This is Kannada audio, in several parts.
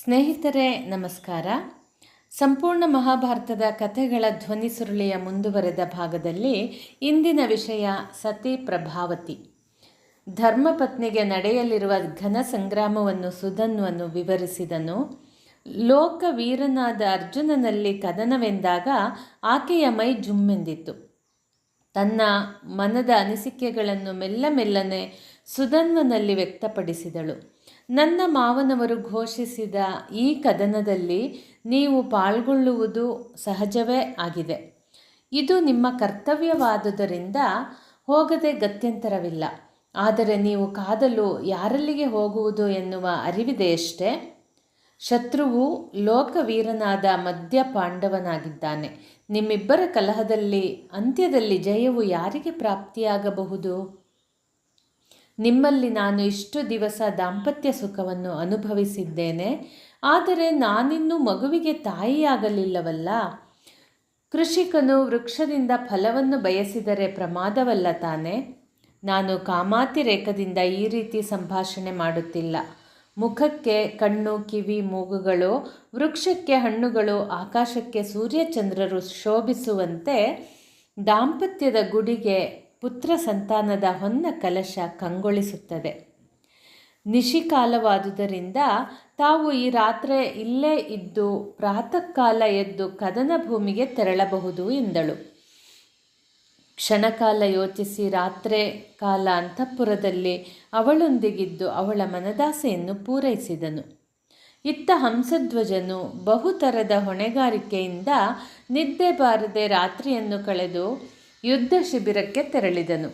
ಸ್ನೇಹಿತರೆ ನಮಸ್ಕಾರ. ಸಂಪೂರ್ಣ ಮಹಾಭಾರತದ ಕಥೆಗಳ ಧ್ವನಿ ಸುರುಳಿಯ ಮುಂದುವರೆದ ಭಾಗದಲ್ಲಿ ಇಂದಿನ ವಿಷಯ ಸತಿ ಪ್ರಭಾವತಿ. ಧರ್ಮಪತ್ನಿಗೆ ನಡೆಯಲಿರುವ ಘನ ಸಂಗ್ರಾಮವನ್ನು ಸುಧನ್ವನು ವಿವರಿಸಿದನು. ಲೋಕವೀರನಾದ ಅರ್ಜುನನಲ್ಲಿ ಕದನವೆಂದಾಗ ಆಕೆಯ ಮೈ ಜುಮ್ಮೆಂದಿತು. ತನ್ನ ಮನದ ಅನಿಸಿಕೆಗಳನ್ನು ಮೆಲ್ಲನೆ ಸುಧನ್ವನಲ್ಲಿ ವ್ಯಕ್ತಪಡಿಸಿದಳು. ನನ್ನ ಮಾವನವರು ಘೋಷಿಸಿದ ಈ ಕದನದಲ್ಲಿ ನೀವು ಪಾಲ್ಗೊಳ್ಳುವುದು ಸಹಜವೇ ಆಗಿದೆ. ಇದು ನಿಮ್ಮ ಕರ್ತವ್ಯವಾದುದರಿಂದ ಹೋಗದೆ ಗತ್ಯಂತರವಿಲ್ಲ. ಆದರೆ ನೀವು ಕಾದಲು ಯಾರಲ್ಲಿಗೆ ಹೋಗುವುದು ಎನ್ನುವ ಅರಿವಿದೆಯಷ್ಟೇ. ಶತ್ರುವು ಲೋಕವೀರನಾದ ಮಧ್ಯ ಪಾಂಡವನಾಗಿದ್ದಾನೆ. ನಿಮ್ಮಿಬ್ಬರ ಕಲಹದಲ್ಲಿ ಅಂತ್ಯದಲ್ಲಿ ಜಯವು ಯಾರಿಗೆ ಪ್ರಾಪ್ತಿಯಾಗಬಹುದು? ನಿಮ್ಮಲ್ಲಿ ನಾನು ಇಷ್ಟು ದಿವಸ ದಾಂಪತ್ಯ ಸುಖವನ್ನು ಅನುಭವಿಸಿದ್ದೇನೆ. ಆದರೆ ನಾನಿನ್ನೂ ಮಗುವಿಗೆ ತಾಯಿಯಾಗಲಿಲ್ಲವಲ್ಲ. ಕೃಷಿಕನು ವೃಕ್ಷದಿಂದ ಫಲವನ್ನು ಬಯಸಿದರೆ ಪ್ರಮಾದವಲ್ಲ ತಾನೆ? ನಾನು ಕಾಮಾತಿರೇಕದಿಂದ ಈ ರೀತಿ ಸಂಭಾಷಣೆ ಮಾಡುತ್ತಿಲ್ಲ. ಮುಖಕ್ಕೆ ಕಣ್ಣು, ಕಿವಿ, ಮೂಗುಗಳು, ವೃಕ್ಷಕ್ಕೆ ಹಣ್ಣುಗಳು, ಆಕಾಶಕ್ಕೆ ಸೂರ್ಯಚಂದ್ರರು ಶೋಭಿಸುವಂತೆ ದಾಂಪತ್ಯದ ಗುಡಿಗೆ ಪುತ್ರ ಸಂತಾನದ ಹೊನ್ನ ಕಲಶ ಕಂಗೊಳಿಸುತ್ತದೆ. ನಿಶಿಕಾಲವಾದುದರಿಂದ ತಾವು ಈ ರಾತ್ರಿ ಇಲ್ಲೇ ಇದ್ದು ಪ್ರಾತಃ ಕಾಲ ಎದ್ದು ಕದನ ಭೂಮಿಗೆ ತೆರಳಬಹುದು ಎಂದಳು. ಕ್ಷಣಕಾಲ ಯೋಚಿಸಿ ರಾತ್ರಿ ಕಾಲ ಅಂತಃಪುರದಲ್ಲಿ ಅವಳೊಂದಿಗಿದ್ದು ಅವಳ ಮನದಾಸೆಯನ್ನು ಪೂರೈಸಿದನು. ಇತ್ತ ಹಂಸಧ್ವಜನು ಬಹುತರದ ಹೊಣೆಗಾರಿಕೆಯಿಂದ ನಿದ್ದೆ ಬಾರದೆ ರಾತ್ರಿಯನ್ನು ಕಳೆದು ಯುದ್ಧ ಶಿಬಿರಕ್ಕೆ ತೆರಳಿದನು.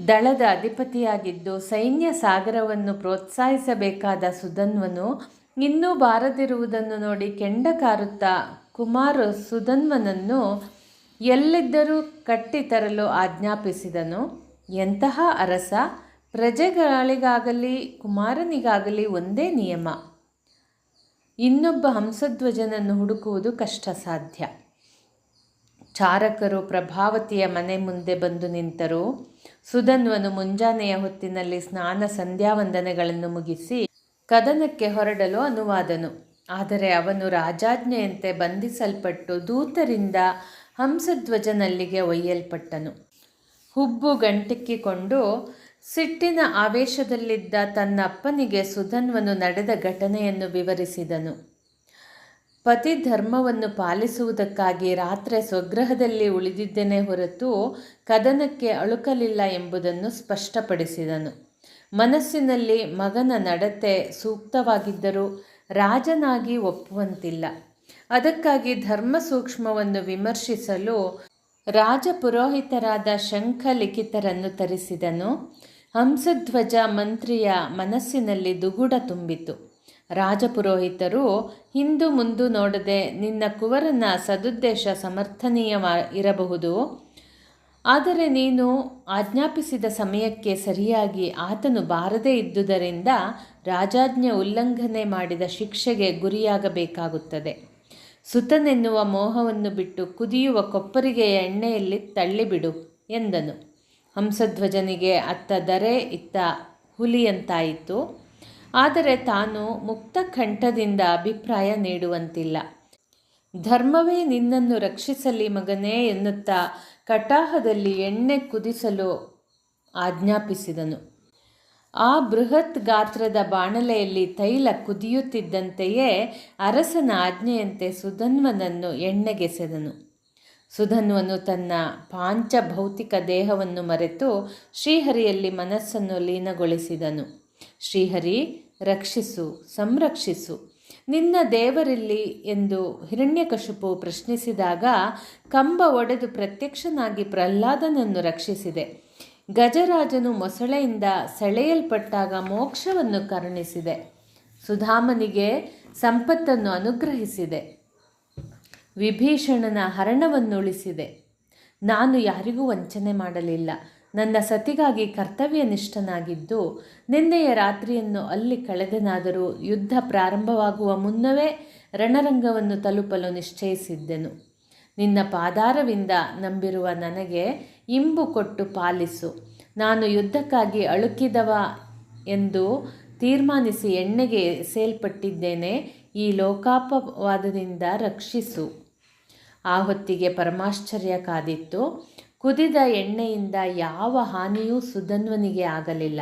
ದಳದ ಅಧಿಪತಿಯಾಗಿದ್ದು ಸೈನ್ಯ ಸಾಗರವನ್ನು ಪ್ರೋತ್ಸಾಹಿಸಬೇಕಾದ ಸುಧನ್ವನು ಇನ್ನೂ ಬಾರದಿರುವುದನ್ನು ನೋಡಿ ಕೆಂಡ ಕಾರುತ್ತಾ ಕುಮಾರ ಸುಧನ್ವನನ್ನು ಎಲ್ಲಿದ್ದರೂ ಕಟ್ಟಿ ತರಲು ಆಜ್ಞಾಪಿಸಿದನು. ಎಂತಹ ಅರಸ! ಪ್ರಜೆಗಳಿಗಾಗಲಿ ಕುಮಾರನಿಗಾಗಲಿ ಒಂದೇ ನಿಯಮ. ಇನ್ನೊಬ್ಬ ಹಂಸಧ್ವಜನನ್ನು ಹುಡುಕುವುದು ಕಷ್ಟ ಸಾಧ್ಯ. ಚಾರಕರು ಪ್ರಭಾವತಿಯ ಮನೆ ಮುಂದೆ ಬಂದು ನಿಂತರು. ಸುಧನ್ವನು ಮುಂಜಾನೆಯ ಹೊತ್ತಿನಲ್ಲಿ ಸ್ನಾನ ಸಂಧ್ಯಾವಂದನೆಗಳನ್ನು ಮುಗಿಸಿ ಕದನಕ್ಕೆ ಹೊರಡಲು ಅನುವಾದನು. ಆದರೆ ಅವನು ರಾಜಾಜ್ಞೆಯಂತೆ ಬಂಧಿಸಲ್ಪಟ್ಟು ದೂತರಿಂದ ಹಂಸಧ್ವಜನಲ್ಲಿಗೆ ಒಯ್ಯಲ್ಪಟ್ಟನು. ಹುಬ್ಬು ಗಂಟಿಕ್ಕಿಕೊಂಡು ಸಿಟ್ಟಿನ ಆವೇಶದಲ್ಲಿದ್ದ ತನ್ನ ಅಪ್ಪನಿಗೆ ಸುಧನ್ವನು ನಡೆದ ಘಟನೆಯನ್ನು ವಿವರಿಸಿದನು. ಪತಿ ಧರ್ಮವನ್ನು ಪಾಲಿಸುವುದಕ್ಕಾಗಿ ರಾತ್ರಿ ಸ್ವಗೃಹದಲ್ಲಿ ಉಳಿದಿದ್ದೇನೆ ಹೊರತು ಕದನಕ್ಕೆ ಅಳುಕಲಿಲ್ಲ ಎಂಬುದನ್ನು ಸ್ಪಷ್ಟಪಡಿಸಿದನು. ಮನಸ್ಸಿನಲ್ಲಿ ಮಗನ ನಡತೆ ಸೂಕ್ತವಾಗಿದ್ದರೂ ರಾಜನಾಗಿ ಒಪ್ಪುವಂತಿಲ್ಲ. ಅದಕ್ಕಾಗಿ ಧರ್ಮ ಸೂಕ್ಷ್ಮವನ್ನು ವಿಮರ್ಶಿಸಲು ರಾಜಪುರೋಹಿತರಾದ ಶಂಖಲಿಖಿತರನ್ನು ತರಿಸಿದನು. ಹಂಸಧ್ವಜ ಮಂತ್ರಿಯ ಮನಸ್ಸಿನಲ್ಲಿ ದುಗುಡ ತುಂಬಿತು. ರಾಜಪುರೋಹಿತರು ಹಿಂದು ಮುಂದು ನೋಡದೆ ನಿನ್ನ ಕುವರನ ಸದುದ್ದೇಶ ಸಮರ್ಥನೀಯವಿರಬಹುದು. ಆದರೆ ನೀನು ಆಜ್ಞಾಪಿಸಿದ ಸಮಯಕ್ಕೆ ಸರಿಯಾಗಿ ಆತನು ಬಾರದೇ ಇದ್ದುದರಿಂದ ರಾಜಾಜ್ಞೆ ಉಲ್ಲಂಘನೆ ಮಾಡಿದ ಶಿಕ್ಷೆಗೆ ಗುರಿಯಾಗಬೇಕಾಗುತ್ತದೆ. ಸುತನೆನ್ನುವ ಮೋಹವನ್ನು ಬಿಟ್ಟು ಕುದಿಯುವ ಕೊಪ್ಪರಿಗೆಯ ಎಣ್ಣೆಯಲ್ಲಿ ತಳ್ಳಿಬಿಡು ಎಂದನು. ಹಂಸಧ್ವಜನಿಗೆ ಅತ್ತ ದರೆ ಇತ್ತ ಹುಲಿಯಂತಾಯಿತು. ಆದರೆ ತಾನು ಮುಕ್ತ ಕಂಠದಿಂದ ಅಭಿಪ್ರಾಯ ನೀಡುವಂತಿಲ್ಲ. ಧರ್ಮವೇ ನಿನ್ನನ್ನು ರಕ್ಷಿಸಲಿ ಮಗನೇ ಎನ್ನುತ್ತಾ ಕಟಾಹದಲ್ಲಿ ಎಣ್ಣೆ ಕುದಿಸಲು ಆಜ್ಞಾಪಿಸಿದನು. ಆ ಬೃಹತ್ ಗಾತ್ರದ ಬಾಣಲೆಯಲ್ಲಿ ತೈಲ ಕುದಿಯುತ್ತಿದ್ದಂತೆಯೇ ಅರಸನ ಆಜ್ಞೆಯಂತೆ ಸುಧನ್ವನನ್ನು ಎಣ್ಣೆಗೆಸೆದನು. ಸುಧನ್ವನು ತನ್ನ ಪಾಂಚಭೌತಿಕ ದೇಹವನ್ನು ಮರೆತು ಶ್ರೀಹರಿಯಲ್ಲಿ ಮನಸ್ಸನ್ನು ಲೀನಗೊಳಿಸಿದನು. ಶ್ರೀಹರಿ, ರಕ್ಷಿಸು, ಸಂರಕ್ಷಿಸು. ನಿನ್ನ ದೇವರಿಲ್ಲಿ ಎಂದು ಹಿರಣ್ಯಕಶಿಪು ಪ್ರಶ್ನಿಸಿದಾಗ ಕಂಬ ಒಡೆದು ಪ್ರತ್ಯಕ್ಷನಾಗಿ ಪ್ರಹ್ಲಾದನನ್ನು ರಕ್ಷಿಸಿದೆ. ಗಜರಾಜನು ಮೊಸಳೆಯಿಂದ ಸೆಳೆಯಲ್ಪಟ್ಟಾಗ ಮೋಕ್ಷವನ್ನು ಕರುಣಿಸಿದೆ. ಸುಧಾಮನಿಗೆ ಸಂಪತ್ತನ್ನು ಅನುಗ್ರಹಿಸಿದೆ. ವಿಭೀಷಣನ ಹರಣವನ್ನು ಉಳಿಸಿದೆ. ನಾನು ಯಾರಿಗೂ ವಂಚನೆ ಮಾಡಲಿಲ್ಲ. ನನ್ನ ಸತಿಗಾಗಿ ಕರ್ತವ್ಯನಿಷ್ಠನಾಗಿದ್ದು ನಿನ್ನೆಯ ರಾತ್ರಿಯನ್ನು ಅಲ್ಲಿ ಕಳೆದನಾದರೂ ಯುದ್ಧ ಪ್ರಾರಂಭವಾಗುವ ಮುನ್ನವೇ ರಣರಂಗವನ್ನು ತಲುಪಲು ನಿಶ್ಚಯಿಸಿದ್ದೆನು. ನಿನ್ನ ಪಾದಾರವಿಂದ ನಂಬಿರುವ ನನಗೆ ಇಂಬು ಕೊಟ್ಟು ಪಾಲಿಸು. ನಾನು ಯುದ್ಧಕ್ಕಾಗಿ ಅಳುಕಿದವ ಎಂದು ತೀರ್ಮಾನಿಸಿ ಎಣ್ಣೆಗೆ ಎಸೆಯಲ್ಪಟ್ಟಿದ್ದೇನೆ, ಈ ಲೋಕಾಪವಾದದಿಂದ ರಕ್ಷಿಸು. ಆ ಹೊತ್ತಿಗೆ ಪರಮಾಶ್ಚರ್ಯ ಕಾದಿತ್ತು. ಕುದಿದ ಎಣ್ಣೆಯಿಂದ ಯಾವ ಹಾನಿಯೂ ಸುಧನ್ವನಿಗೆ ಆಗಲಿಲ್ಲ.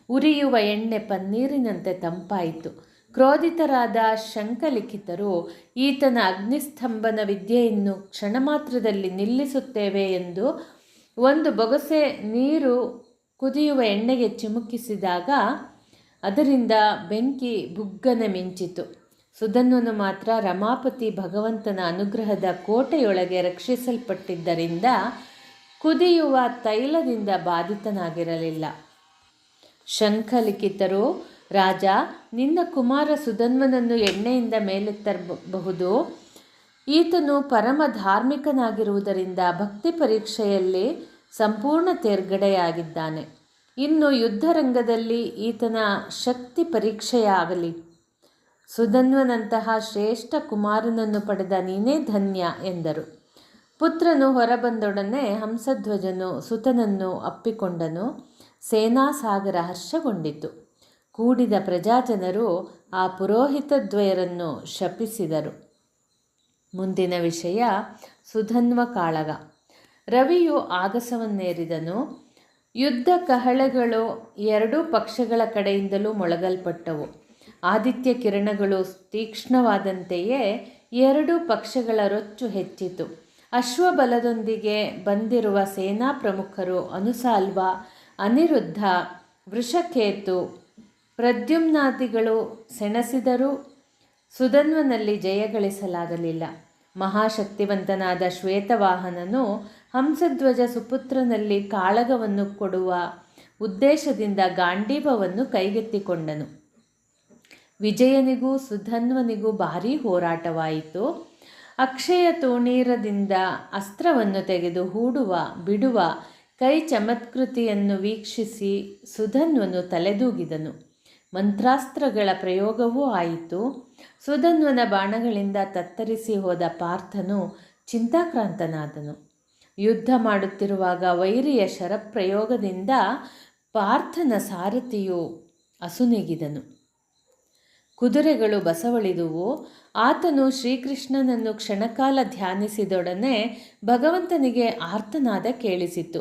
ಉರಿಯುವ ಎಣ್ಣೆ ಪನ್ನೀರಿನಂತೆ ತಂಪಾಯಿತು. ಕ್ರೋಧಿತರಾದ ಶಂಖಲಿಖಿತರು ಈತನ ಅಗ್ನಿಸ್ತಂಭನ ವಿದ್ಯೆಯನ್ನು ಕ್ಷಣ ಮಾತ್ರದಲ್ಲಿ ನಿಲ್ಲಿಸುತ್ತೇವೆ ಎಂದು ಒಂದು ಬೊಗಸೆ ನೀರು ಕುದಿಯುವ ಎಣ್ಣೆಗೆ ಚಿಮುಕಿಸಿದಾಗ ಅದರಿಂದ ಬೆಂಕಿ ಬುಗ್ಗನೆ ಮಿಂಚಿತು. ಸುಧನ್ವನು ಮಾತ್ರ ರಮಾಪತಿ ಭಗವಂತನ ಅನುಗ್ರಹದ ಕೋಟೆಯೊಳಗೆ ರಕ್ಷಿಸಲ್ಪಟ್ಟಿದ್ದರಿಂದ ಕುದಿಯುವ ತೈಲದಿಂದ ಬಾಧಿತನಾಗಿರಲಿಲ್ಲ. ಶಂಖಲಿಖಿತರು, ರಾಜ, ನಿನ್ನ ಕುಮಾರ ಸುಧನ್ವನನ್ನು ಎಣ್ಣೆಯಿಂದ ಮೇಲೆತ್ತರಬಹುದು. ಈತನು ಪರಮ ಧಾರ್ಮಿಕನಾಗಿರುವುದರಿಂದ ಭಕ್ತಿ ಪರೀಕ್ಷೆಯಲ್ಲಿ ಸಂಪೂರ್ಣ ತೇರ್ಗಡೆಯಾಗಿದ್ದಾನೆ. ಇನ್ನು ಯುದ್ಧರಂಗದಲ್ಲಿ ಈತನ ಶಕ್ತಿ ಪರೀಕ್ಷೆಯಾಗಲಿ. ಸುಧನ್ವನಂತಹ ಶ್ರೇಷ್ಠ ಕುಮಾರನನ್ನು ಪಡೆದ ನೀನೇ ಧನ್ಯ ಎಂದರು. ಪುತ್ರನು ಹೊರಬಂದೊಡನೆ ಹಂಸಧ್ವಜನು ಸುತನನ್ನು ಅಪ್ಪಿಕೊಂಡನು. ಸೇನಾಸಾಗರ ಹರ್ಷಗೊಂಡಿತು. ಕೂಡಿದ ಪ್ರಜಾಜನರು ಆ ಪುರೋಹಿತದ್ವಯರನ್ನು ಶಪಿಸಿದರು. ಮುಂದಿನ ವಿಷಯ ಸುಧನ್ವ ಕಾಳಗ. ರವಿಯು ಆಗಸವನ್ನೇರಿದನು. ಯುದ್ಧ ಕಹಳೆಗಳು ಎರಡೂ ಪಕ್ಷಗಳ ಕಡೆಯಿಂದಲೂ ಮೊಳಗಲ್ಪಟ್ಟವು. ಆದಿತ್ಯ ಕಿರಣಗಳು ತೀಕ್ಷ್ಣವಾದಂತೆಯೇ ಎರಡೂ ಪಕ್ಷಗಳ ರೊಚ್ಚು ಹೆಚ್ಚಿತು. ಅಶ್ವಬಲದೊಂದಿಗೆ ಬಂದಿರುವ ಸೇನಾ ಪ್ರಮುಖರು ಅನುಸಾಲ್ವ, ಅನಿರುದ್ಧ, ವೃಷಕೇತು, ಪ್ರದ್ಯುಮ್ನಾದಿಗಳು ಸೆಣಸಿದರೂ ಸುಧನ್ವನಲ್ಲಿ ಜಯಗಳಿಸಲಾಗಲಿಲ್ಲ. ಮಹಾಶಕ್ತಿವಂತನಾದ ಶ್ವೇತವಾಹನನು ಹಂಸಧ್ವಜ ಸುಪುತ್ರನಲ್ಲಿ ಕಾಳಗವನ್ನು ಕೊಡುವ ಉದ್ದೇಶದಿಂದ ಗಾಂಡೀವವನ್ನು ಕೈಗೆತ್ತಿಕೊಂಡನು. ವಿಜಯನಿಗೂ ಸುಧನ್ವನಿಗೂ ಭಾರೀ ಹೋರಾಟವಾಯಿತು. ಅಕ್ಷಯ ತೂಣೀರದಿಂದ ಅಸ್ತ್ರವನ್ನು ತೆಗೆದು ಹೂಡುವ ಬಿಡುವ ಕೈ ಚಮತ್ಕೃತಿಯನ್ನು ವೀಕ್ಷಿಸಿ ಸುಧನ್ವನು ತಲೆದೂಗಿದನು. ಮಂತ್ರಾಸ್ತ್ರಗಳ ಪ್ರಯೋಗವೂ ಆಯಿತು. ಸುಧನ್ವನ ಬಾಣಗಳಿಂದ ತತ್ತರಿಸಿ ಹೋದ ಪಾರ್ಥನು ಚಿಂತಾಕ್ರಾಂತನಾದನು. ಯುದ್ಧ ಮಾಡುತ್ತಿರುವಾಗ ವೈರಿಯ ಶರಪ್ರಯೋಗದಿಂದ ಪಾರ್ಥನ ಸಾರಥಿಯು ಅಸುನೀಗಿದನು. ಕುದುರೆಗಳು ಬಸವಳಿದುವು. ಆತನು ಶ್ರೀಕೃಷ್ಣನನ್ನು ಕ್ಷಣಕಾಲ ಧ್ಯಾನಿಸಿದೊಡನೆ ಭಗವಂತನಿಗೆ ಆರ್ತನಾದ ಕೇಳಿಸಿತು.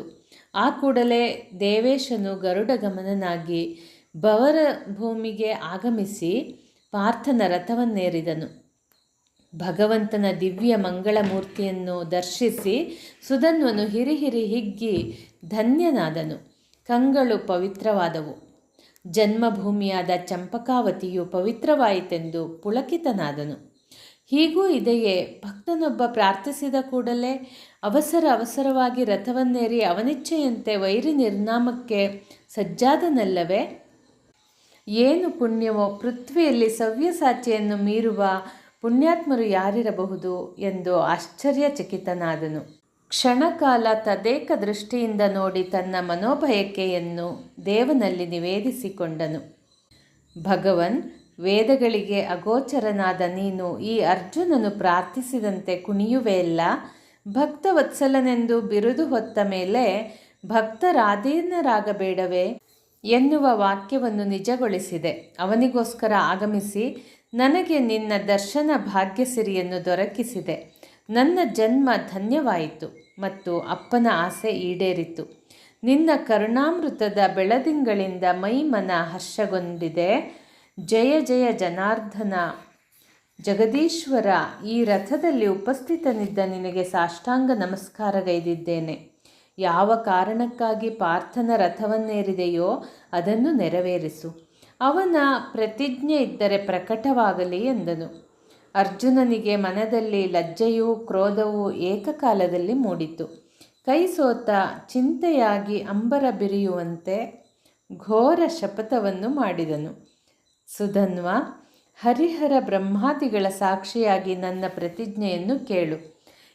ಆ ಕೂಡಲೇ ದೇವೇಶನು ಗರುಡಗಮನನಾಗಿ ಭವರ ಭೂಮಿಗೆ ಆಗಮಿಸಿ ಪಾರ್ಥನ ರಥವನ್ನೇರಿದನು. ಭಗವಂತನ ದಿವ್ಯ ಮಂಗಳಮೂರ್ತಿಯನ್ನು ದರ್ಶಿಸಿ ಸುಧನ್ವನು ಹಿರಿಹಿರಿ ಹಿಗ್ಗಿ ಧನ್ಯನಾದನು. ಕಂಗಳು ಪವಿತ್ರವಾದವು. ಜನ್ಮಭೂಮಿಯಾದ ಚಂಪಕಾವತಿಯು ಪವಿತ್ರವಾಯಿತೆಂದು ಪುಳಕಿತನಾದನು. ಹೀಗೂ ಇದೆಯೇ, ಭಕ್ತನೊಬ್ಬ ಪ್ರಾರ್ಥಿಸಿದ ಕೂಡಲೇ ಅವಸರವಾಗಿ ರಥವನ್ನೇರಿ ಅವನಿಚ್ಛೆಯಂತೆ ವೈರಿ ನಿರ್ನಾಮಕ್ಕೆ ಸಜ್ಜಾದನಲ್ಲವೇ? ಏನು ಪುಣ್ಯವೋ! ಪೃಥ್ವಿಯಲ್ಲಿ ಸವ್ಯಸಾಚಿಯನ್ನು ಮೀರುವ ಪುಣ್ಯಾತ್ಮರು ಯಾರಿರಬಹುದು ಎಂದು ಆಶ್ಚರ್ಯಚಕಿತನಾದನು. ಕ್ಷಣಕಾಲ ತದೇಕ ದೃಷ್ಟಿಯಿಂದ ನೋಡಿ ತನ್ನ ಮನೋಬಯಕೆಯನ್ನು ದೇವನಲ್ಲಿ ನಿವೇದಿಸಿಕೊಂಡನು. ಭಗವನ್, ವೇದಗಳಿಗೆ ಅಗೋಚರನಾದ ನೀನು ಈ ಅರ್ಜುನನು ಪ್ರಾರ್ಥಿಸಿದಂತೆ ಕುಣಿಯುವೆಯಲ್ಲ. ಭಕ್ತವತ್ಸಲನೆಂದು ಬಿರುದು ಹೊತ್ತ ಮೇಲೆ ಭಕ್ತರಾಧೀನರಾಗಬೇಡವೇ ಎನ್ನುವ ವಾಕ್ಯವನ್ನು ನಿಜಗೊಳಿಸಿದೆ. ಅವನಿಗೋಸ್ಕರ ಆಗಮಿಸಿ ನನಗೆ ನಿನ್ನ ದರ್ಶನ ಭಾಗ್ಯಸಿರಿಯನ್ನು ದೊರಕಿಸಿದೆ. ನನ್ನ ಜನ್ಮ ಧನ್ಯವಾಯಿತು ಮತ್ತು ಅಪ್ಪನ ಆಸೆ ಈಡೇರಿತು. ನಿನ್ನ ಕರುಣಾಮೃತದ ಬೆಳದಿಂಗಳಿಂದ ಮೈಮನ ಹರ್ಷಗೊಂಡಿದೆ. ಜಯ ಜಯ ಜನಾರ್ದನ. ಜಗದೀಶ್ವರ, ಈ ರಥದಲ್ಲಿ ಉಪಸ್ಥಿತನಿದ್ದ ನಿನಗೆ ಸಾಷ್ಟಾಂಗ ನಮಸ್ಕಾರಗೈದಿದ್ದೇನೆ. ಯಾವ ಕಾರಣಕ್ಕಾಗಿ ಪಾರ್ಥನ ರಥವನ್ನೇರಿದೆಯೋ ಅದನ್ನು ನೆರವೇರಿಸು. ಅವನ ಪ್ರತಿಜ್ಞೆ ಇದ್ದರೆ ಪ್ರಕಟವಾಗಲಿ ಎಂದನು. ಅರ್ಜುನನಿಗೆ ಮನದಲ್ಲಿ ಲಜ್ಜೆಯೂ ಕ್ರೋಧವೂ ಏಕಕಾಲದಲ್ಲಿ ಮೂಡಿತು. ಕೈ ಸೋತ ಚಿಂತೆಯಾಗಿ ಅಂಬರ ಬಿರಿಯುವಂತೆ ಘೋರ ಶಪಥವನ್ನು ಮಾಡಿದನು. ಸುಧನ್ವ, ಹರಿಹರ ಬ್ರಹ್ಮಾದಿಗಳ ಸಾಕ್ಷಿಯಾಗಿ ನನ್ನ ಪ್ರತಿಜ್ಞೆಯನ್ನು ಕೇಳು.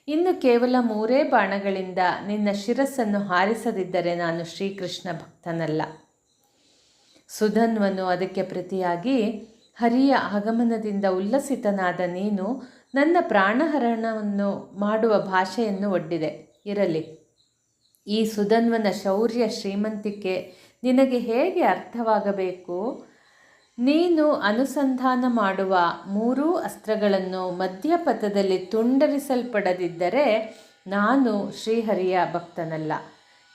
ಇನ್ನು ಕೇವಲ 3 ಬಾಣಗಳಿಂದ ನಿನ್ನ ಶಿರಸ್ಸನ್ನು ಹಾರಿಸದಿದ್ದರೆ ನಾನು ಶ್ರೀಕೃಷ್ಣ ಭಕ್ತನಲ್ಲ. ಸುಧನ್ವನು ಅದಕ್ಕೆ ಪ್ರತಿಯಾಗಿ, ಹರಿಯ ಆಗಮನದಿಂದ ಉಲ್ಲಸಿತನಾದ ನೀನು ನನ್ನ ಪ್ರಾಣಹರಣವನ್ನು ಮಾಡುವ ಭಾಷೆಯನ್ನು ಒಡ್ಡಿದೆ. ಇರಲಿ, ಈ ಸುಧನ್ವನ ಶೌರ್ಯ ಶ್ರೀಮಂತಿಕೆ ನಿನಗೆ ಹೇಗೆ ಅರ್ಥವಾಗಬೇಕು? ನೀನು ಅನುಸಂಧಾನ ಮಾಡುವ ಮೂರೂ ಅಸ್ತ್ರಗಳನ್ನು ಮಧ್ಯಪಥದಲ್ಲಿ ತುಂಡರಿಸಲ್ಪಡದಿದ್ದರೆ ನಾನು ಶ್ರೀಹರಿಯ ಭಕ್ತನಲ್ಲ.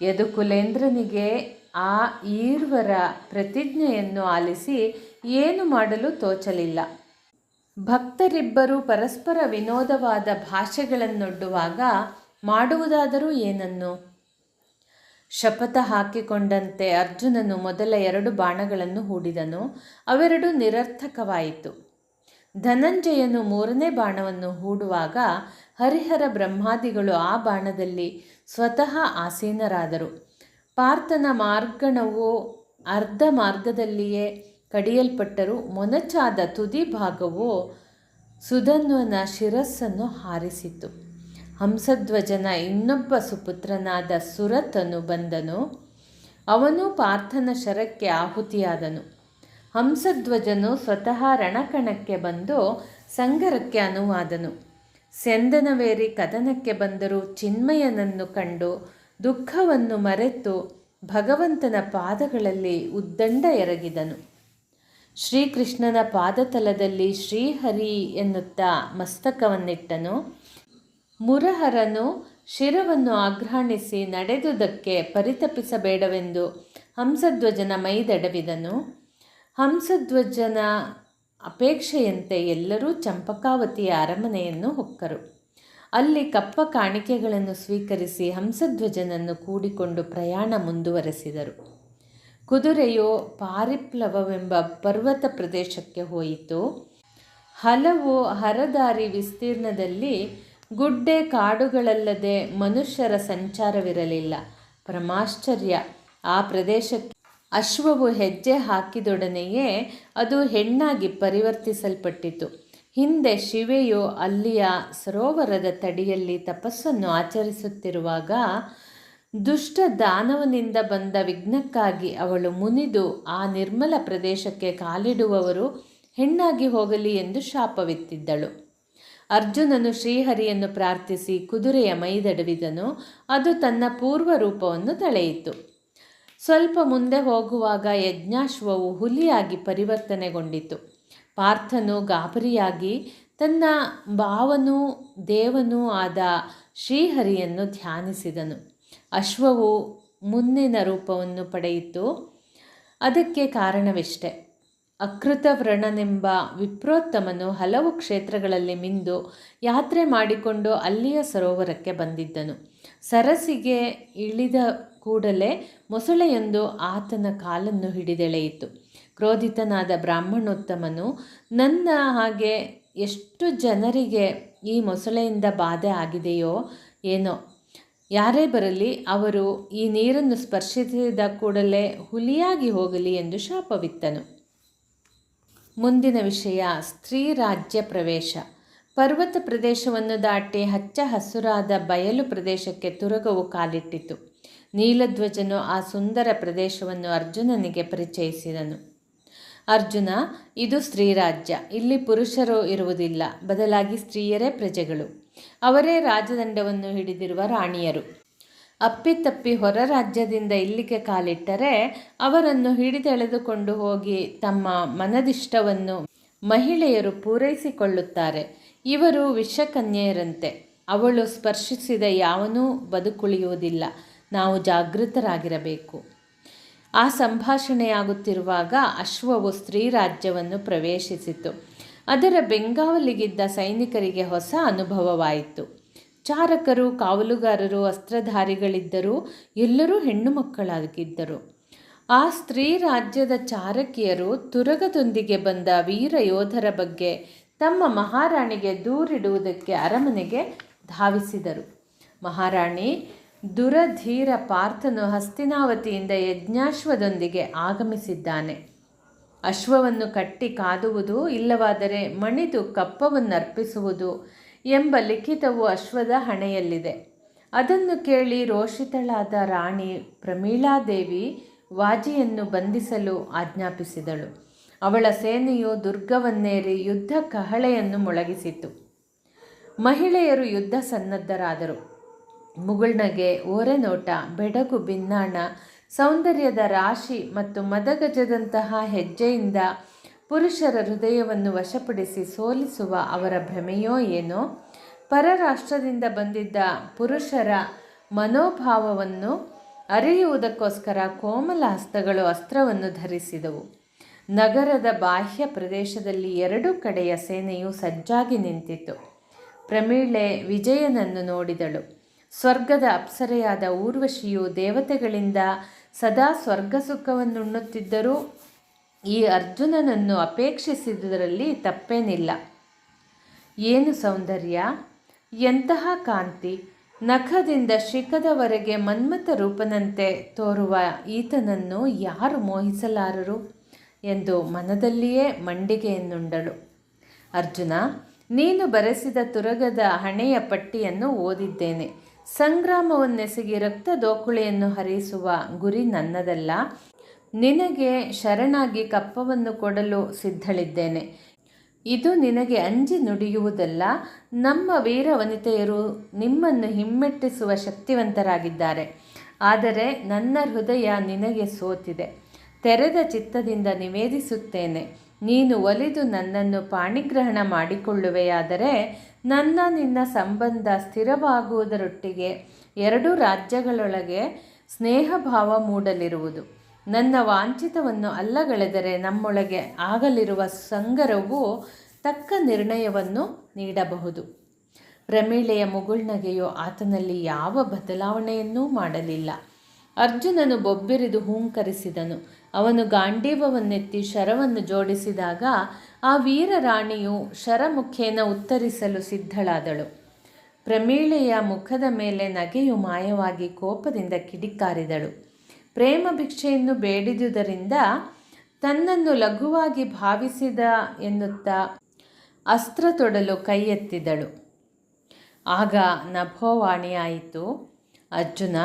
ಯದುಕುಲೇಂದ್ರನಿಗೆ ಆ ಈರ್ವರ ಪ್ರತಿಜ್ಞೆಯನ್ನು ಆಲಿಸಿ ಏನು ಮಾಡಲು ತೋಚಲಿಲ್ಲ. ಭಕ್ತರಿಬ್ಬರು ಪರಸ್ಪರ ವಿನೋದವಾದ ಭಾಷೆಗಳನ್ನೊಡ್ಡುವಾಗ ಮಾಡುವುದಾದರೂ ಏನನ್ನು? ಶಪಥ ಹಾಕಿಕೊಂಡಂತೆ ಅರ್ಜುನನು ಮೊದಲ 2 ಬಾಣಗಳನ್ನು ಹೂಡಿದನು. ಅವೆರಡೂ ನಿರರ್ಥಕವಾಯಿತು. ಧನಂಜಯನು 3ನೇ ಬಾಣವನ್ನು ಹೂಡುವಾಗ ಹರಿಹರ ಬ್ರಹ್ಮಾದಿಗಳು ಆ ಬಾಣದಲ್ಲಿ ಸ್ವತಃ ಆಸೀನರಾದರು. ಪಾರ್ಥನ ಮಾರ್ಗಣವು ಅರ್ಧ ಮಾರ್ಗದಲ್ಲಿಯೇ ಕಡಿಯಲ್ಪಟ್ಟರೂ ಮೊನಚಾದ ತುದಿ ಭಾಗವು ಸುಧನ್ವನ ಶಿರಸ್ಸನ್ನು ಹಾರಿಸಿತು. ಹಂಸಧ್ವಜನ ಇನ್ನೊಬ್ಬ ಸುಪುತ್ರನಾದ ಸುರತನು ಬಂದನು. ಅವನು ಪಾರ್ಥನ ಶರಕ್ಕೆ ಆಹುತಿಯಾದನು. ಹಂಸಧ್ವಜನು ಸ್ವತಃ ರಣಕಣಕ್ಕೆ ಬಂದು ಸಂಗರಕ್ಕೆ ಅನುವಾದನು. ಸ್ಯಂದನವೇರಿ ಕದನಕ್ಕೆ ಬಂದರೂ ಚಿನ್ಮಯನನ್ನು ಕಂಡು ದುಃಖವನ್ನು ಮರೆತು ಭಗವಂತನ ಪಾದಗಳಲ್ಲಿ ಉದ್ದಂಡ ಎರಗಿದನು. ಶ್ರೀಕೃಷ್ಣನ ಪಾದತಲದಲ್ಲಿ ಶ್ರೀಹರಿ ಎನ್ನುತ್ತಾ ಮಸ್ತಕವನ್ನಿಟ್ಟನು. ಮುರಹರನು ಶಿರವನ್ನು ಆಘ್ರಾಣಿಸಿ ನಡೆದುದಕ್ಕೆ ಪರಿತಪಿಸಬೇಡವೆಂದು ಹಂಸಧ್ವಜನ ಮೈದಡವಿದನು. ಹಂಸಧ್ವಜನ ಅಪೇಕ್ಷೆಯಂತೆ ಎಲ್ಲರೂ ಚಂಪಕಾವತಿಯ ಅರಮನೆಯನ್ನು ಹೊಕ್ಕರು. ಅಲ್ಲಿ ಕಪ್ಪ ಕಾಣಿಕೆಗಳನ್ನು ಸ್ವೀಕರಿಸಿ ಹಂಸಧ್ವಜನನ್ನು ಕೂಡಿಕೊಂಡು ಪ್ರಯಾಣ ಮುಂದುವರೆಸಿದರು. ಕುದುರೆಯು ಪಾರಿಪ್ಲವವೆಂಬ ಪರ್ವತ ಪ್ರದೇಶಕ್ಕೆ ಹೋಯಿತು. ಹಲವು ಹರದಾರಿ ವಿಸ್ತೀರ್ಣದಲ್ಲಿ ಗುಡ್ಡೆ ಕಾಡುಗಳಲ್ಲದೆ ಮನುಷ್ಯರ ಸಂಚಾರವಿರಲಿಲ್ಲ. ಪರಮಾಶ್ಚರ್ಯ! ಆ ಪ್ರದೇಶಕ್ಕೆ ಅಶ್ವವು ಹೆಜ್ಜೆ ಹಾಕಿದೊಡನೆಯೇ ಅದು ಹೆಣ್ಣಾಗಿ ಪರಿವರ್ತಿಸಲ್ಪಟ್ಟಿತು. ಹಿಂದೆ ಶಿವೆಯು ಅಲ್ಲಿಯ ಸರೋವರದ ತಡಿಯಲ್ಲಿ ತಪಸ್ಸನ್ನು ಆಚರಿಸುತ್ತಿರುವಾಗ ದುಷ್ಟ ದಾನವನಿಂದ ಬಂದ ವಿಘ್ನಕ್ಕಾಗಿ ಅವಳು ಮುನಿದು ಆ ನಿರ್ಮಲ ಪ್ರದೇಶಕ್ಕೆ ಕಾಲಿಡುವವರು ಹೆಣ್ಣಾಗಿ ಹೋಗಲಿ ಎಂದು ಶಾಪವಿತ್ತಿದ್ದಳು. ಅರ್ಜುನನು ಶ್ರೀಹರಿಯನ್ನು ಪ್ರಾರ್ಥಿಸಿ ಕುದುರೆಯ ಮೈದಡವಿದನು. ಅದು ತನ್ನ ಪೂರ್ವ ರೂಪವನ್ನು ತಳೆಯಿತು. ಸ್ವಲ್ಪ ಮುಂದೆ ಹೋಗುವಾಗ ಯಜ್ಞಾಶ್ವವು ಹುಲಿಯಾಗಿ ಪರಿವರ್ತನೆಗೊಂಡಿತು. ಪಾರ್ಥನು ಗಾಬರಿಯಾಗಿ ತನ್ನ ಭಾವನೂ ದೇವನೂ ಆದ ಶ್ರೀಹರಿಯನ್ನು ಧ್ಯಾನಿಸಿದನು. ಅಶ್ವವು ಮುಂದಿನ ರೂಪವನ್ನು ಪಡೆಯಿತು. ಅದಕ್ಕೆ ಕಾರಣವಿಷ್ಟೆ. ಅಕೃತವ್ರಣನೆಂಬ ವಿಪ್ರೋತ್ತಮನು ಹಲವು ಕ್ಷೇತ್ರಗಳಲ್ಲಿ ಮಿಂದು ಯಾತ್ರೆ ಮಾಡಿಕೊಂಡು ಅಲ್ಲಿಯ ಸರೋವರಕ್ಕೆ ಬಂದಿದ್ದನು. ಸರಸಿಗೆ ಇಳಿದ ಕೂಡಲೇ ಮೊಸಳೆಯೊಂದು ಆತನ ಕಾಲನ್ನು ಹಿಡಿದೆಳೆಯಿತು. ಕ್ರೋಧಿತನಾದ ಬ್ರಾಹ್ಮಣೋತ್ತಮನು, ನನ್ನ ಹಾಗೆ ಎಷ್ಟು ಜನರಿಗೆ ಈ ಮೊಸಳೆಯಿಂದ ಬಾಧೆ ಆಗಿದೆಯೋ ಏನೋ, ಯಾರೇ ಬರಲಿ ಅವರು ಈ ನೀರನ್ನು ಸ್ಪರ್ಶಿಸಿದ ಕೂಡಲೇ ಹುಲಿಯಾಗಿ ಹೋಗಲಿ ಎಂದು ಶಾಪವಿತ್ತನು. ಮುಂದಿನ ವಿಷಯ ಸ್ತ್ರೀ ರಾಜ್ಯ ಪ್ರವೇಶ. ಪರ್ವತ ಪ್ರದೇಶವನ್ನು ದಾಟಿ ಹಚ್ಚ ಹಸುರಾದ ಬಯಲು ಪ್ರದೇಶಕ್ಕೆ ತುರಗವು ಕಾಲಿಟ್ಟಿತು. ನೀಲಧ್ವಜನು ಆ ಸುಂದರ ಪ್ರದೇಶವನ್ನು ಅರ್ಜುನನಿಗೆ ಪರಿಚಯಿಸಿದನು. ಅರ್ಜುನ, ಇದು ಸ್ತ್ರೀ ರಾಜ್ಯ. ಇಲ್ಲಿ ಪುರುಷರು ಇರುವುದಿಲ್ಲ, ಬದಲಾಗಿ ಸ್ತ್ರೀಯರೇ ಪ್ರಜೆಗಳು. ಅವರೇ ರಾಜದಂಡವನ್ನು ಹಿಡಿದಿರುವ ರಾಣಿಯರು. ಅಪ್ಪಿತಪ್ಪಿ ಹೊರ ರಾಜ್ಯದಿಂದ ಇಲ್ಲಿಗೆ ಕಾಲಿಟ್ಟರೆ ಅವರನ್ನು ಹಿಡಿದೆಳೆದುಕೊಂಡು ಹೋಗಿ ತಮ್ಮ ಮನದಿಷ್ಟವನ್ನು ಮಹಿಳೆಯರು ಪೂರೈಸಿಕೊಳ್ಳುತ್ತಾರೆ. ಇವರು ವಿಷಕನ್ಯೆಯರಂತೆ. ಅವಳು ಸ್ಪರ್ಶಿಸಿದ ಯಾವನೂ ಬದುಕುಳಿಯುವುದಿಲ್ಲ. ನಾವು ಜಾಗೃತರಾಗಿರಬೇಕು. ಆ ಸಂಭಾಷಣೆಯಾಗುತ್ತಿರುವಾಗ ಅಶ್ವವು ಸ್ತ್ರೀ ರಾಜ್ಯವನ್ನು ಪ್ರವೇಶಿಸಿತು. ಅದರ ಬೆಂಗಾವಲಿಗಿದ್ದ ಸೈನಿಕರಿಗೆ ಹೊಸ ಅನುಭವವಾಯಿತು. ಚಾರಕರು, ಕಾವಲುಗಾರರು, ಅಸ್ತ್ರಧಾರಿಗಳಿದ್ದರೂ ಎಲ್ಲರೂ ಹೆಣ್ಣು ಮಕ್ಕಳಾಗಿದ್ದರು. ಆ ಸ್ತ್ರೀ ರಾಜ್ಯದ ಚಾರಕಿಯರು ತುರಗದೊಂದಿಗೆ ಬಂದ ವೀರ ಯೋಧರ ಬಗ್ಗೆ ತಮ್ಮ ಮಹಾರಾಣಿಗೆ ದೂರಿಡುವುದಕ್ಕೆ ಅರಮನೆಗೆ ಧಾವಿಸಿದರು. ಮಹಾರಾಣಿ, ದುರಧೀರ ಪಾರ್ಥನು ಹಸ್ತಿನಾವತಿಯಿಂದ ಯಜ್ಞಾಶ್ವದೊಂದಿಗೆ ಆಗಮಿಸಿದ್ದಾನೆ. ಅಶ್ವವನ್ನು ಕಟ್ಟಿ ಕಾದುವುದು, ಇಲ್ಲವಾದರೆ ಮಣಿದು ಕಪ್ಪವನ್ನರ್ಪಿಸುವುದು ಎಂಬ ಲಿಖಿತವು ಅಶ್ವದ ಹಣೆಯಲ್ಲಿದೆ. ಅದನ್ನು ಕೇಳಿ ರೋಷಿತಳಾದ ರಾಣಿ ಪ್ರಮೀಳಾದೇವಿ ವಾಜಿಯನ್ನು ಬಂಧಿಸಲು ಆಜ್ಞಾಪಿಸಿದಳು. ಅವಳ ಸೇನೆಯು ದುರ್ಗವನ್ನೇರಿ ಯುದ್ಧ ಕಹಳೆಯನ್ನು ಮೊಳಗಿಸಿತು. ಮಹಿಳೆಯರು ಯುದ್ಧ ಸನ್ನದ್ಧರಾದರು. ಮುಗುಳ್ನಗೆ, ಓರೆನೋಟ, ಬೆಡಗು ಬಿನ್ನಾಣ, ಸೌಂದರ್ಯದ ರಾಶಿ ಮತ್ತು ಮದಗಜದಂತಹ ಹೆಜ್ಜೆಯಿಂದ ಪುರುಷರ ಹೃದಯವನ್ನು ವಶಪಡಿಸಿ ಸೋಲಿಸುವ ಅವರ ಭ್ರಮೆಯೋ ಏನೋ. ಪರರಾಷ್ಟ್ರದಿಂದ ಬಂದಿದ್ದ ಪುರುಷರ ಮನೋಭಾವವನ್ನು ಅರಿಯುವುದಕ್ಕೋಸ್ಕರ ಕೋಮಲ ಹಸ್ತಗಳು ಅಸ್ತ್ರವನ್ನು ಧರಿಸಿದವು. ನಗರದ ಬಾಹ್ಯ ಪ್ರದೇಶದಲ್ಲಿ ಎರಡೂ ಕಡೆಯ ಸೇನೆಯು ಸಜ್ಜಾಗಿ ನಿಂತಿತು. ಪ್ರಮೀಳೆ ವಿಜಯನನ್ನು ನೋಡಿದಳು. ಸ್ವರ್ಗದ ಅಪ್ಸರೆಯಾದ ಊರ್ವಶಿಯು ದೇವತೆಗಳಿಂದ ಸದಾ ಸ್ವರ್ಗ ಸುಖವನ್ನುಣ್ಣುತ್ತಿದ್ದರೂ ಈ ಅರ್ಜುನನನ್ನು ಅಪೇಕ್ಷಿಸಿದುದರಲ್ಲಿ ತಪ್ಪೇನಿಲ್ಲ. ಏನು ಸೌಂದರ್ಯ, ಎಂತಹ ಕಾಂತಿ! ನಖದಿಂದ ಶಿಖದವರೆಗೆ ಮನ್ಮಥ ರೂಪನಂತೆ ತೋರುವ ಈತನನ್ನು ಯಾರು ಮೋಹಿಸಲಾರರು ಎಂದು ಮನದಲ್ಲಿಯೇ ಮಂಡಿಗೆಯನ್ನುಂಡಳು. ಅರ್ಜುನ, ನೀನು ಬರೆಸಿದ ತುರಗದ ಹಣೆಯ ಪಟ್ಟಿಯನ್ನು ಓದಿದ್ದೇನೆ. ಸಂಗ್ರಾಮವನ್ನೆಸಗಿ ರಕ್ತ ದೋಕುಳಿಯನ್ನು ಹರಿಸುವ ಗುರಿ ನನ್ನದಲ್ಲ. ನಿನಗೆ ಶರಣಾಗಿ ಕಪ್ಪವನ್ನು ಕೊಡಲು ಸಿದ್ಧಳಿದ್ದೇನೆ. ಇದು ನಿನಗೆ ಅಂಜಿ ನುಡಿಯುವುದಲ್ಲ. ನಮ್ಮ ವೀರ ವನಿತೆಯರು ನಿಮ್ಮನ್ನು ಹಿಮ್ಮೆಟ್ಟಿಸುವ ಶಕ್ತಿವಂತರಾಗಿದ್ದಾರೆ. ಆದರೆ ನನ್ನ ಹೃದಯ ನಿನಗೆ ಸೋತಿದೆ. ತೆರೆದ ಚಿತ್ತದಿಂದ ನಿವೇದಿಸುತ್ತೇನೆ. ನೀನು ಒಲಿದು ನನ್ನನ್ನು ಪಾಣಿಗ್ರಹಣ ಮಾಡಿಕೊಳ್ಳುವೆಯಾದರೆ ನಿನ್ನ ಸಂಬಂಧ ಸ್ಥಿರವಾಗುವುದರೊಟ್ಟಿಗೆ ಎರಡೂ ರಾಜ್ಯಗಳೊಳಗೆ ಸ್ನೇಹಭಾವ ಮೂಡಲಿರುವುದು. ನನ್ನ ವಾಂಛಿತವನ್ನು ಅಲ್ಲಗಳೆದರೆ ನಮ್ಮೊಳಗೆ ಆಗಲಿರುವ ಸಂಗರವು ತಕ್ಕ ನಿರ್ಣಯವನ್ನು ನೀಡಬಹುದು. ಪ್ರಮೀಳೆಯ ಮುಗುಳ್ನಗೆಯು ಆತನಲ್ಲಿ ಯಾವ ಬದಲಾವಣೆಯನ್ನೂ ಮಾಡಲಿಲ್ಲ. ಅರ್ಜುನನು ಬೊಬ್ಬಿರಿದು ಹೂಂಕರಿಸಿದನು. ಅವನು ಗಾಂಡೀವವನ್ನೆತ್ತಿ ಶರವನ್ನು ಜೋಡಿಸಿದಾಗ ಆ ವೀರರಾಣಿಯು ಶರಮುಖೇನ ಉತ್ತರಿಸಲು ಸಿದ್ಧಳಾದಳು. ಪ್ರಮೀಳೆಯ ಮುಖದ ಮೇಲೆ ನಗೆಯು ಮಾಯವಾಗಿ ಕೋಪದಿಂದ ಕಿಡಿಕಾರಿದಳು. ಪ್ರೇಮ ಭಿಕ್ಷೆಯನ್ನು ಬೇಡಿದುದರಿಂದ ತನ್ನನ್ನು ಲಘುವಾಗಿ ಭಾವಿಸಿದ ಎನ್ನುತ್ತಾ ಅಸ್ತ್ರ ತೊಡಲು ಕೈ ಎತ್ತಿದಳು. ಆಗ ನಭೋವಾಣಿಯಾಯಿತು. ಅರ್ಜುನ,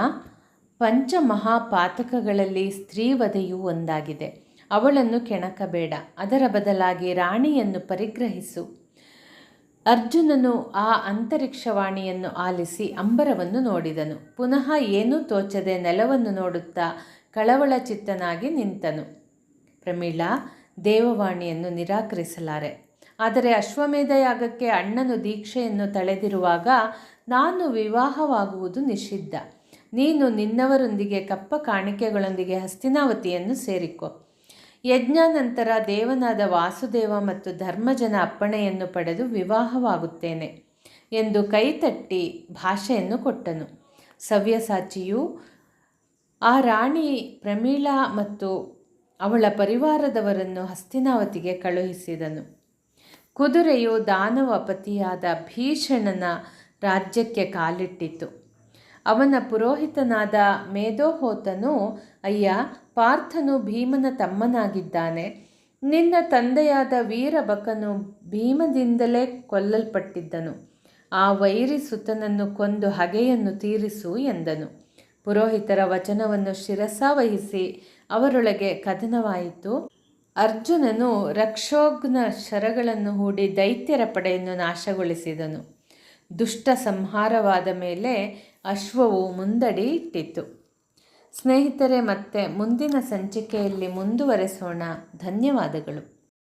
ಪಂಚಮಹಾಪಾತಕಗಳಲ್ಲಿ ಸ್ತ್ರೀವಧೆಯೂ ಒಂದಾಗಿದೆ. ಅವಳನ್ನು ಕೆಣಕಬೇಡ. ಅದರ ಬದಲಾಗಿ ರಾಣಿಯನ್ನು ಪರಿಗ್ರಹಿಸು. ಅರ್ಜುನನು ಆ ಅಂತರಿಕ್ಷವಾಣಿಯನ್ನು ಆಲಿಸಿ ಅಂಬರವನ್ನು ನೋಡಿದನು. ಪುನಃ ಏನೂ ತೋಚದೆ ನೆಲವನ್ನು ನೋಡುತ್ತಾ ಕಳವಳಚಿತ್ತನಾಗಿ ನಿಂತನು. ಪ್ರಮೀಳಾ, ದೇವವಾಣಿಯನ್ನು ನಿರಾಕರಿಸಲಾರೆ. ಆದರೆ ಅಶ್ವಮೇಧ ಯಾಗಕ್ಕೆ ಅಣ್ಣನು ದೀಕ್ಷೆಯನ್ನು ತಳೆದಿರುವಾಗ ನಾನು ವಿವಾಹವಾಗುವುದು ನಿಷಿದ್ಧ. ನೀನು ನಿನ್ನವರೊಂದಿಗೆ ಕಪ್ಪ ಕಾಣಿಕೆಗಳೊಂದಿಗೆ ಹಸ್ತಿನಾವತಿಯನ್ನು ಸೇರಿಕೊ. ಯಜ್ಞಾನಂತರ ದೇವನಾದ ವಾಸುದೇವ ಮತ್ತು ಧರ್ಮಜನ ಅಪ್ಪಣೆಯನ್ನು ಪಡೆದು ವಿವಾಹವಾಗುತ್ತೇನೆ ಎಂದು ಕೈತಟ್ಟಿ ಭಾಷೆಯನ್ನು ಕೊಟ್ಟನು. ಸವ್ಯಸಾಚಿಯು ಆ ರಾಣಿ ಪ್ರಮೀಳಾ ಮತ್ತು ಅವಳ ಪರಿವಾರದವರನ್ನು ಹಸ್ತಿನಾವತಿಗೆ ಕಳುಹಿಸಿದನು. ಕುದುರೆಯು ದಾನವಪತಿಯಾದ ಭೀಷಣನ ರಾಜ್ಯಕ್ಕೆ ಕಾಲಿಟ್ಟಿತು. ಅವನ ಪುರೋಹಿತನಾದ ಮೇಧೋಹೋತನು, ಅಯ್ಯ, ಪಾರ್ಥನು ಭೀಮನ ತಮ್ಮನಾಗಿದ್ದಾನೆ. ನಿನ್ನ ತಂದೆಯಾದ ವೀರಬಕನು ಭೀಮದಿಂದಲೇ ಕೊಲ್ಲಲ್ಪಟ್ಟಿದ್ದನು. ಆ ವೈರಿ ಸುತನನ್ನು ಕೊಂದು ಹಗೆಯನ್ನು ತೀರಿಸು ಎಂದನು. ಪುರೋಹಿತರ ವಚನವನ್ನು ಶಿರಸಾವಹಿಸಿ ಅವರೊಳಗೆ ಕದನವಾಯಿತು. ಅರ್ಜುನನು ರಕ್ಷೋಘ್ನ ಶರಗಳನ್ನು ಹೂಡಿ ದೈತ್ಯರ ಪಡೆಯನ್ನು ನಾಶಗೊಳಿಸಿದನು. ದುಷ್ಟ ಸಂಹಾರವಾದ ಮೇಲೆ ಅಶ್ವವು ಮುಂದಡಿ ಇಟ್ಟಿತು. ಸ್ನೇಹಿತರೆ, ಮತ್ತೆ ಮುಂದಿನ ಸಂಚಿಕೆಯಲ್ಲಿ ಮುಂದುವರೆಸೋಣ. ಧನ್ಯವಾದಗಳು.